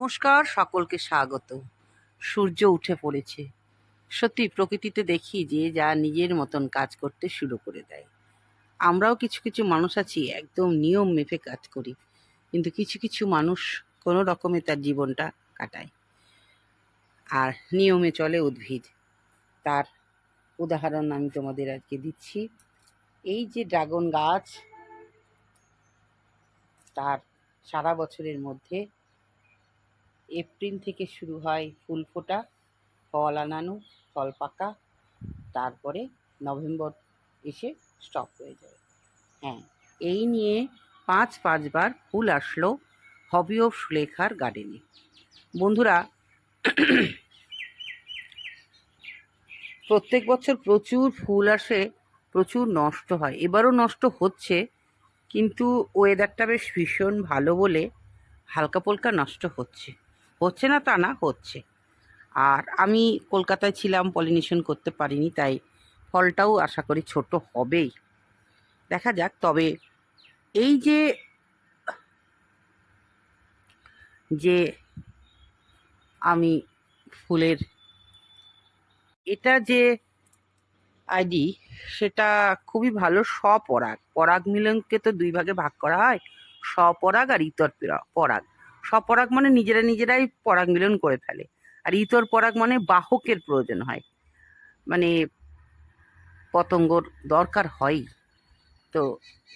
নমস্কার, সকলকে স্বাগত। সূর্য উঠে পড়েছে। সত্যি প্রকৃতিতে দেখি যে যা নিজের মতন কাজ করতে শুরু করে দেয়। আমরাও কিছু কিছু মানুষ আছি একদম নিয়ম মেপে কাজ করি, কিন্তু কিছু কিছু মানুষ কোনো রকমে তার জীবনটা কাটায় আর নিয়মে চলে উদ্ভিদ। তার উদাহরণ আমি তোমাদের আজকে দিচ্ছি। এই যে ড্রাগন গাছ, তার সারা বছরের মধ্যে এপ্রিল থেকে শুরু হয় ফুল ফোটা, ফল আনানো, ফল পাকা, তারপরে নভেম্বর এসে স্টপ হয়ে যায়। হ্যাঁ, এই নিয়ে পাঁচবার ফুল আসলো হবি অফ সুলেখার গার্ডেনে। বন্ধুরা, প্রত্যেক বছর প্রচুর ফুল আসে, প্রচুর নষ্ট হয়। এবারও নষ্ট হচ্ছে, কিন্তু ওয়েদারটা বেশ ভীষণ ভালো বলে হালকা পলকা নষ্ট হচ্ছে। হচ্ছে না তা না, হচ্ছে। আর আমি কলকাতায় ছিলাম, পলিনেশন করতে পারিনি, তাই ফলটাও আশা করি ছোট হবেই। দেখা যাক। তবে এই যে যে আমি ফুলের এটা যে আইডি, সেটা খুবই ভালো। স্বপরাগ, পরাগ মিলনকে তো দুই ভাগে ভাগ করা হয়, স্বপরাগ আর ইতর পরাগ। স্বপরাগ মানে নিজেরাই পরাগ মিলন করে ফেলে, আর ইতর পরাগ মানে বাহকের প্রয়োজন হয়, মানে পতঙ্গর দরকার হয়। তো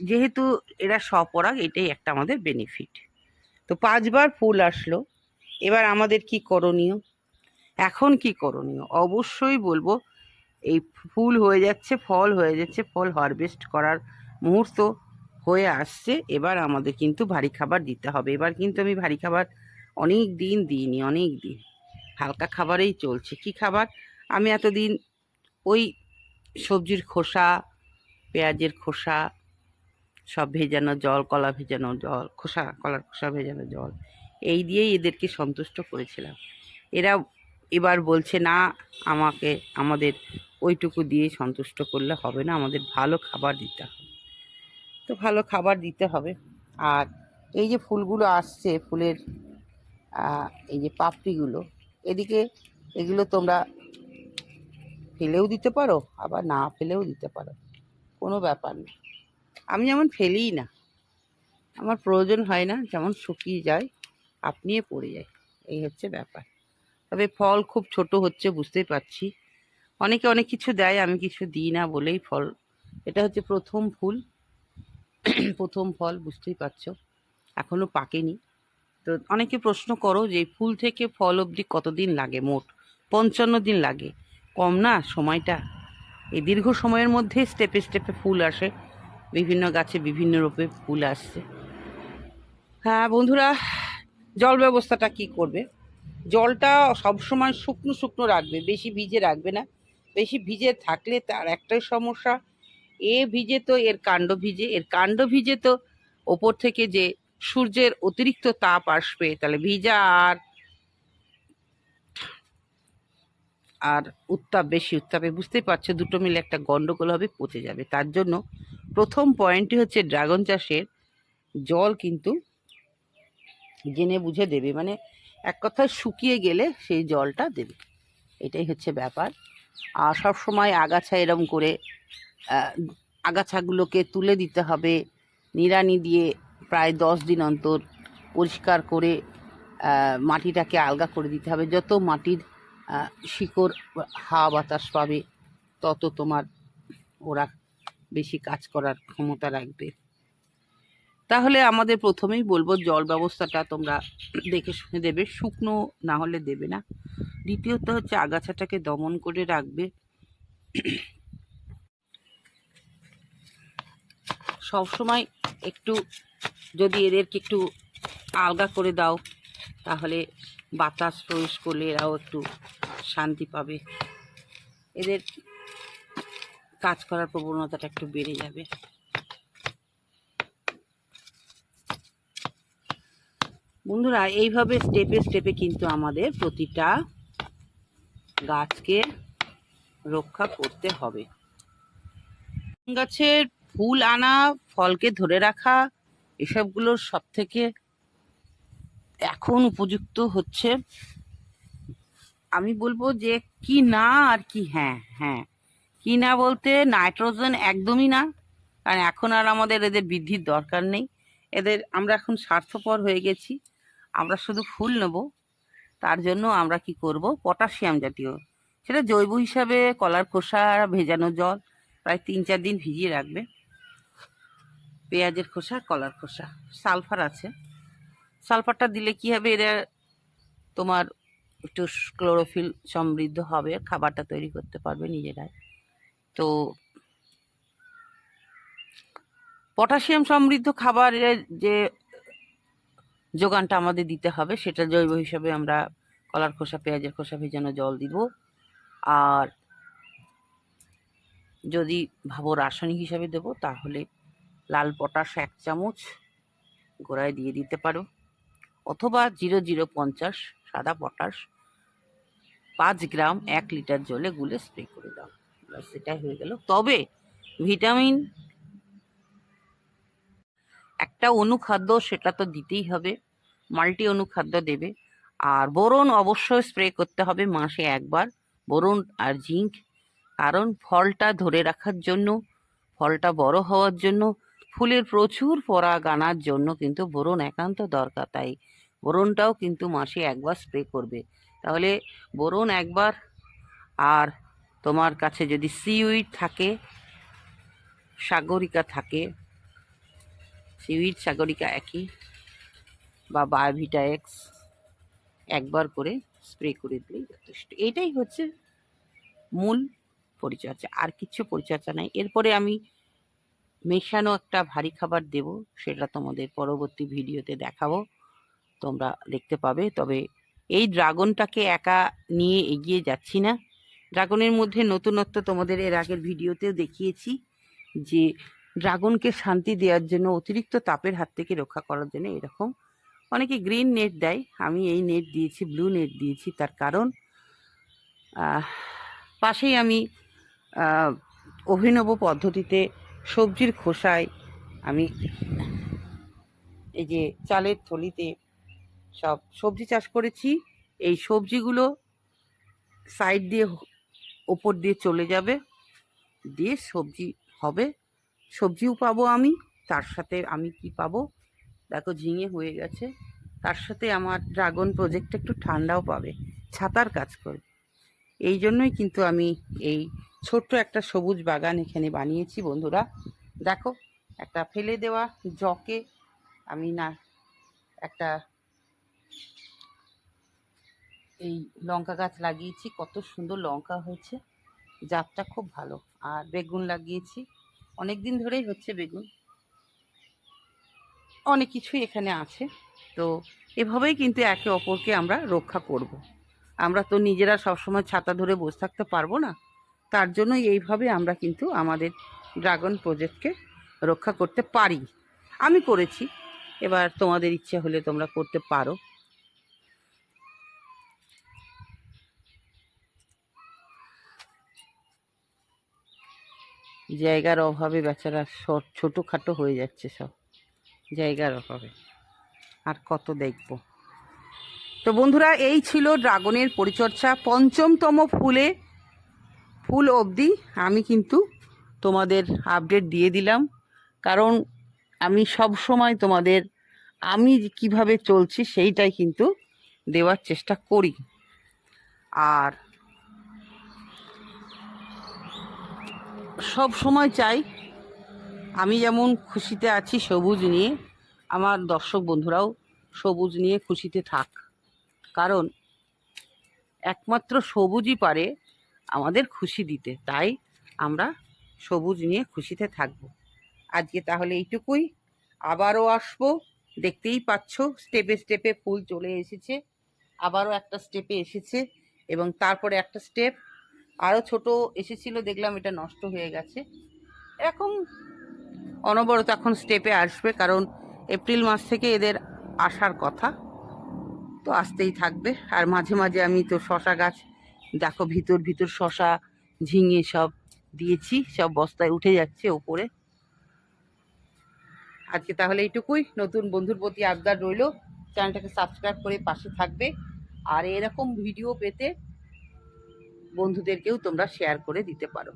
যেহেতু এরা স্বপরাগ, এটাই একটা আমাদের বেনিফিট। তো পাঁচবার ফুল আসলো, এবার আমাদের কি করণীয়? এখন কি করণীয় অবশ্যই বলবো। এই ফুল হয়ে যাচ্ছে, ফল হয়ে যাচ্ছে, ফল হারভেস্ট করার মুহূর্ত হয়ে আসছে। এবার আমাদের কিন্তু ভারী খাবার দিতে হবে। এবার কিন্তু আমি ভারী খাবার অনেক দিন দিইনি, অনেক দিন হালকা খাবারেই চলছে। কি খাবার? আমি এতদিন ওই সবজির খোসা, পেঁয়াজের খোসা, সব ভেজানো জল, কলা ভেজানো জল, কলার খোসা ভেজানো জল, এই দিয়েই এদেরকে সন্তুষ্ট করেছিলাম। এরা এবার বলছে না, আমাদের ওইটুকু দিয়ে সন্তুষ্ট করলে হবে না, আমাদের ভালো খাবার দিতে হবে। তো ভালো খাবার দিতে হবে। আর এই যে ফুলগুলো আসছে, ফুলের এই যে পাপড়িগুলো, এদিকে এগুলো তোমরা ফেলেও দিতে পারো, আবার না ফেলেও দিতে পারো, কোনো ব্যাপার না। আমি যেমন ফেলিই না, আমার প্রয়োজন হয় না, যেমন শুকিয়ে যায় আপনিয়ে পড়ে যায়, এই হচ্ছে ব্যাপার। তবে ফল খুব ছোট হচ্ছে, বুঝতেই পারছি। অনেকে অনেক কিছু দেয়, আমি কিছু দিই না বলেই ফল। এটা হচ্ছে প্রথম ফুল, প্রথম ফল, বুঝতেই পারছো, এখনো পাকেনি। তো অনেকে প্রশ্ন করো যে ফুল থেকে ফল অবধি কতদিন লাগে? মোট 55 দিন লাগে। কম না সময়টা? এই দীর্ঘ সময়ের মধ্যে স্টেপে স্টেপে ফুল আসে, বিভিন্ন গাছে বিভিন্ন রূপে ফুল আসছে। হ্যাঁ বন্ধুরা, জল ব্যবস্থাটা কি করবে? জলটা সবসময় শুকনো শুকনো রাখবে, বেশি ভিজে রাখবে না। বেশি ভিজে থাকলে তার একটাই সমস্যা, ভিজে তো এর কাণ্ড ভিজে, তো ওপর থেকে যে সূর্যের অতিরিক্ত তাপ আসবে, তাহলে ভিজা আর আর উত্তাপ, বেশি উত্তাপে বুঝতেই পারছো দুটো মিলে একটা গন্ডগোল হবে, পচে যাবে। তার জন্য প্রথম পয়েন্টই হচ্ছে ড্রাগন চাষের জল কিন্তু জেনে বুঝে দেবে, মানে এক কথায় শুকিয়ে গেলে সেই জলটা দেবে, এটাই হচ্ছে ব্যাপার। আর সব সময় আগাছা এরম করে আগাছাগুলোকে তুলে দিতে হবে, নিড়ানি দিয়ে প্রায় 10 দিন অন্তর পরিষ্কার করে মাটিটাকে আলগা করে দিতে হবে। যত মাটির শিকড় হাওয়া বাতাস পাবে, তত তোমার ওরা বেশি কাজ করার ক্ষমতা রাখবে। তাহলে আমাদের প্রথমেই বলবো, জল ব্যবস্থাটা তোমরা দেখে শুনে দেবে, শুকনো না হলে দেবে না। দ্বিতীয়ত হচ্ছে আগাছাটাকে দমন করে রাখবে। সবসময় একটু যদি এদেরকে একটু আলগা করে দাও, তাহলে বাতাস প্রবেশ করলে এরাও একটু শান্তি পাবে, এদের কাজ করার প্রবণতাটা একটু বেড়ে যাবে। বন্ধুরা, এইভাবে স্টেপে স্টেপে কিন্তু আমাদের প্রতিটা গাছকে রক্ষা করতে হবে। গাছের ফুল আনা, ফলকে ধরে রাখা, এসবগুলোর সব থেকে এখন উপযুক্ত হচ্ছে। আমি বলবো যে কি না আর কি হ্যাঁ হ্যাঁ, কি না বলতে নাইট্রোজেন একদমই না, কারণ এখন আর আমাদের এদের বৃদ্ধির দরকার নেই। এদের আমরা এখন স্বার্থপর হয়ে গেছি, আমরা শুধু ফুল নেব। তার জন্য আমরা কি করব, পটাশিয়াম জাতীয়, সেটা জৈব হিসাবে কলার খোসা ভেজানো জল প্রায় 3-4 দিন ভিজিয়ে রাখবে। পেঁয়াজের খোসা, কলার খোসা, সালফার আছে। সালফারটা দিলে কি হবে, এরা তোমার একটু ক্লোরোফিল সমৃদ্ধ হবে, খাবারটা তৈরি করতে পারবে নিজেরাই। তো পটাশিয়াম সমৃদ্ধ খাবারের যে যোগানটা আমাদের দিতে হবে, সেটা জৈব হিসাবে আমরা কলার খোসা, পেঁয়াজের খোসা ভেজানো জল দিব। আর যদি ভাবো রাসায়নিক হিসাবে দেবো, তাহলে লাল পটাশ 1 চামচ গোড়ায় দিয়ে দিতে পারো, অথবা 0050 সাদা পটাশ 5 গ্রাম 1 লিটার জলে গুলে স্প্রে করে দাও, ব্যাস সেটাই হয়ে গেল। তবে ভিটামিন একটা অনুখাদ্য, সেটা তো দিতেই হবে, মাল্টি অনুখাদ্য দেবে। আর বোরন অবশ্যই স্প্রে করতে হবে মাসে 1 বার, বোরন আর জিঙ্ক। কারণ ফলটা ধরে রাখার জন্য, ফলটা বড় হওয়ার জন্য, ফুলের প্রচুর পরাগ আনার জন্য কিন্তু বোরন একান্ত দরকার। তাই বোরনটাও কিন্তু মাসে 1 বার স্প্রে করবে। তাহলে বোরন 1 বার। আর তোমার কাছে যদি সিউইড থাকে, সাগরিকা থাকে, সিউইড সাগরিকা একই, বা বায়োভিটা এক্স 1 বার করে স্প্রে করে দিলেই যথেষ্ট। এটাই হচ্ছে মূল পরিচর্যা, আর কিছু পরিচর্যা নাই। এরপরে আমি মেশানো একটা ভারী খাবার দেব, সেটা তোমাদের পরবর্তী ভিডিওতে দেখাবো, তোমরা দেখতে পাবে। তবে এই ড্রাগনটাকে একা নিয়ে এগিয়ে যাচ্ছি না। ড্রাগনের মধ্যে নতুনত্ব তোমাদের এর আগের ভিডিওতেও দেখিয়েছি, যে ড্রাগনকে শান্তি দেওয়ার জন্য, অতিরিক্ত তাপের হাত থেকে রক্ষা করার জন্য এরকম অনেকে গ্রিন নেট দেয়, আমি এই নেট দিয়েছি, ব্লু নেট দিয়েছি। তার কারণ পাশেই আমি অভিনব পদ্ধতিতে সবজির খোসায় আমি এই যে চালের থলিতে সব সবজি চাষ করেছি। এই সবজিগুলো সাইড দিয়ে ওপর দিয়ে চলে যাবে, দিয়ে সবজি হবে, সবজিও পাবো আমি। তার সাথে আমি কি পাবো, দেখো ঝিঙে হয়ে গেছে, তার সাথে আমার ড্রাগন প্রজেক্টটা একটু ঠান্ডাও পাবে, ছাতার কাজ করবে। এই জন্যই কিন্তু আমি এই ছোট্ট একটা সবুজ বাগান এখানে বানিয়েছি বন্ধুরা। দেখো, একটা ফেলে দেওয়া জকে আমি না একটা এই লঙ্কা গাছ লাগিয়েছি, কত সুন্দর লঙ্কা হয়েছে, জাতটা খুব ভালো। আর বেগুন লাগিয়েছি, অনেক দিন ধরেই হচ্ছে বেগুন, অনেক কিছুই এখানে আছে। তো এভাবেই কিন্তু একে অপরকে আমরা রক্ষা করব। আমরা তো নিজেরা সবসময় ছাতা ধরে বসে থাকতে পারবো না, তার জন্য এইভাবে আমরা কিন্তু আমাদের ড্রাগন প্রজেক্টকে রক্ষা করতে পারি। আমি করেছি, এবার তোমাদের ইচ্ছে হলে তোমরা করতে পারো। জায়গার অভাবে বেচারা ছোটোখাটো হয়ে যাচ্ছে সব, জায়গার অভাবে আর কত দেখব। তো বন্ধুরা, এই ছিল ড্রাগনের পরিচর্যা। 5ম ফুল অবধি আমি কিন্তু তোমাদের আপডেট দিয়ে দিলাম, কারণ আমি সব সময় তোমাদের আমি কিভাবে চলছি সেইটাই কিন্তু দেওয়ার চেষ্টা করি। আর সব সময় চাই আমি যেমন খুশিতে আছি সবুজ নিয়ে, আমার দর্শক বন্ধুরাও সবুজ নিয়ে খুশিতে থাক। কারণ একমাত্র সবুজই পারে আমাদের খুশি দিতে, তাই আমরা সবুজ নিয়ে খুশিতে থাকব। আজকে তাহলে এইটুকুই, আবারও আসবো। দেখতেই পাচ্ছ স্টেপে স্টেপে ফুল চলে এসেছে, আবারও একটা স্টেপে এসেছে, এবং তারপরে একটা স্টেপ আরও ছোট এসেছিল, দেখলাম এটা নষ্ট হয়ে গেছে। এরকম অনবরত এখন স্টেপে আসবে, কারণ এপ্রিল মাস থেকে এদের আসার কথা, তো আসতেই থাকবে। আর মাঝে মাঝে আমি তো শশা গাছ দেখো, ভিতর ভিতর শশা ঝিঙে সব দিয়েছি, সব বস্তায় উঠে যাচ্ছে ওপরে। আজকে তাহলে এইটুকুই, নতুন বন্ধুর প্রতি আবদার রইল, চ্যানেলটাকে সাবস্ক্রাইব করে পাশে থাকবে। আর এরকম ভিডিও পেতে বন্ধুদেরকেও তোমরা শেয়ার করে দিতে পারো।